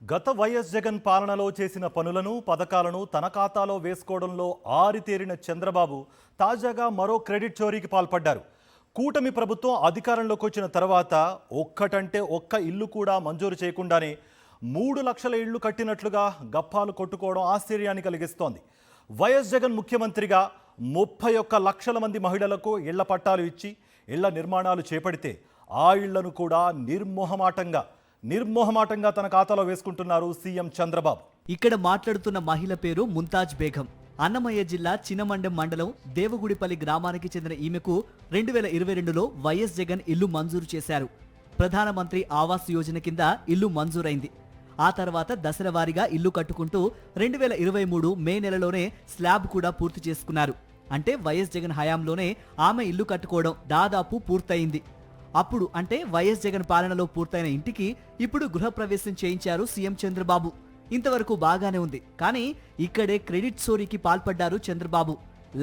గత వైఎస్ జగన్ పాలనలో చేసిన పనులను పథకాలను తన ఖాతాలో వేసుకోవడంలో ఆరితేరిన చంద్రబాబు తాజాగా మరో క్రెడిట్ చోరీకి పాల్పడ్డారు. కూటమి ప్రభుత్వం అధికారంలోకి వచ్చిన తర్వాత ఒక్కటంటే ఒక్క ఇల్లు కూడా మంజూరు చేయకుండానే 3 లక్షల ఇళ్లు కట్టినట్లుగా గప్పాలు కొట్టుకోవడం ఆశ్చర్యాన్ని కలిగిస్తోంది. వైఎస్ జగన్ ముఖ్యమంత్రిగా 31 లక్షల మంది మహిళలకు ఇళ్ల పట్టాలు ఇచ్చి ఇళ్ల నిర్మాణాలు చేపడితే ఆ ఇళ్లను కూడా నిర్మోహమాటంగా తన ఖాతాలో వేసుకుంటున్నారు సీఎం చంద్రబాబు. ఇక్కడ మాట్లాడుతున్న మహిళ పేరు ముంతాజ్ బేగం. అన్నమయ్య జిల్లా చినమండెం మండలం దేవగుడిపల్లి గ్రామానికి చెందిన ఈమెకు 2022లో వైఎస్ జగన్ ఇల్లు మంజూరు చేశారు. ప్రధానమంత్రి ఆవాస్ యోజన కింద ఇల్లు మంజూరైంది. ఆ తర్వాత దశల వారీగా ఇల్లు కట్టుకుంటూ 2023 మే నెలలోనే స్లాబ్ కూడా పూర్తి చేసుకున్నారు. అంటే వైఎస్ జగన్ హయాంలోనే ఆమె ఇల్లు కట్టుకోవడం దాదాపు పూర్తయింది. అప్పుడు అంటే వైఎస్ జగన్ పాలనలో పూర్తయిన ఇంటికి ఇప్పుడు గృహప్రవేశం చేయించారు సీఎం చంద్రబాబు. ఇంతవరకు బాగానే ఉంది. కానీ ఇక్కడే క్రెడిట్ చోరీకి పాల్పడ్డారు చంద్రబాబు.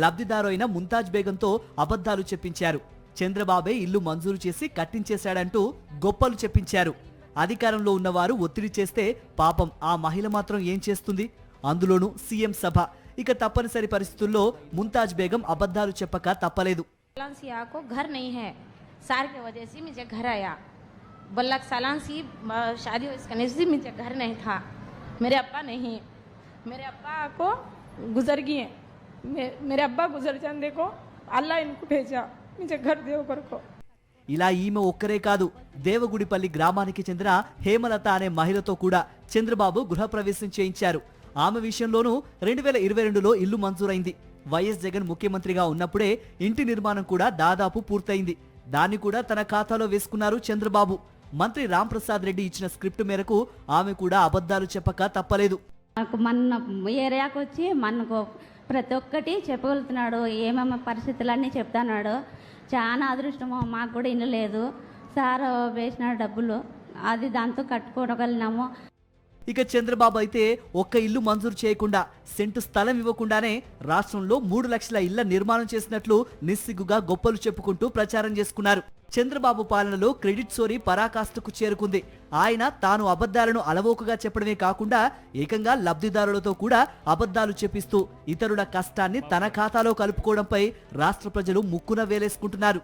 లబ్ధిదారు అయిన ముంతాజ్ బేగంతో అబద్ధాలు చెప్పించారు. చంద్రబాబే ఇల్లు మంజూరు చేసి కట్టించేశాడంటూ గొప్పలు చెప్పించారు. అధికారంలో ఉన్నవారు ఒత్తిడి చేస్తే పాపం ఆ మహిళ మాత్రం ఏం చేస్తుంది? అందులోనూ సీఎం సభ. ఇక తప్పనిసరి పరిస్థితుల్లో ముంతాజ్ బేగం అబద్ధాలు చెప్పక తప్పలేదు. सार की वजह से मुझे घर आया। बल्लक सालान सी शादी करने से मुझे घर नहीं था। मेरे अब्बा नहीं, मेरे अब्बा को गुजर गए। मेरे अब्बा गुजर जाने को अल्लाह इनको भेजा, मुझे घर देव कर को. ఇలా ఈమె ఒక్కరే కాదు, దేవగుడిపల్లి గ్రామానికి చెందిన హేమలత అనే మహిళతో కూడా చంద్రబాబు గృహప్రవేశం చేయించారు. ఆమె విషయంలోనూ 2022లో ఇల్లు మంజూరైంది. వైఎస్ జగన్ ముఖ్యమంత్రిగా ఉన్నప్పుడే ఇంటి నిర్మాణం కూడా దాదాపు పూర్తయింది. దాన్ని కూడా తన ఖాతాలో వేసుకున్నారు చంద్రబాబు. మంత్రి రాంప్రసాద్ రెడ్డి ఇచ్చిన స్క్రిప్ట్ మేరకు ఆమె కూడా అబద్ధాలు చెప్పక తప్పలేదు. మన ఏరియాకు వచ్చి మనకు ప్రతి ఒక్కటి చెప్పగలుగుతున్నాడు. ఏమేమి పరిస్థితులన్నీ చెప్తున్నాడు. చాలా అదృష్టమో, మాకు కూడా ఇల్లు లేదు. సార్ వేసిన డబ్బులు అది దాంతో కట్టుకోగలిగినాము. ఇక చంద్రబాబు అయితే ఒక్క ఇల్లు మంజూరు చేయకుండా, సెంటు స్థలం ఇవ్వకుండానే రాష్ట్రంలో 3 లక్షల ఇళ్ల నిర్మాణం చేసినట్లు నిస్సిగ్గుగా గొప్పలు చెప్పుకుంటూ ప్రచారం చేసుకున్నారు. చంద్రబాబు పాలనలో క్రెడిట్ చోరీ పరాకాష్ఠకు చేరుకుంది. ఆయన తాను అబద్ధాలను అలవోకగా చెప్పడమే కాకుండా ఏకంగా లబ్ధిదారులతో కూడా అబద్ధాలు చెప్పిస్తూ ఇతరుల కష్టాన్ని తన ఖాతాలో కలుపుకోవడంపై రాష్ట్ర ప్రజలు ముక్కున వేలేసుకుంటున్నారు.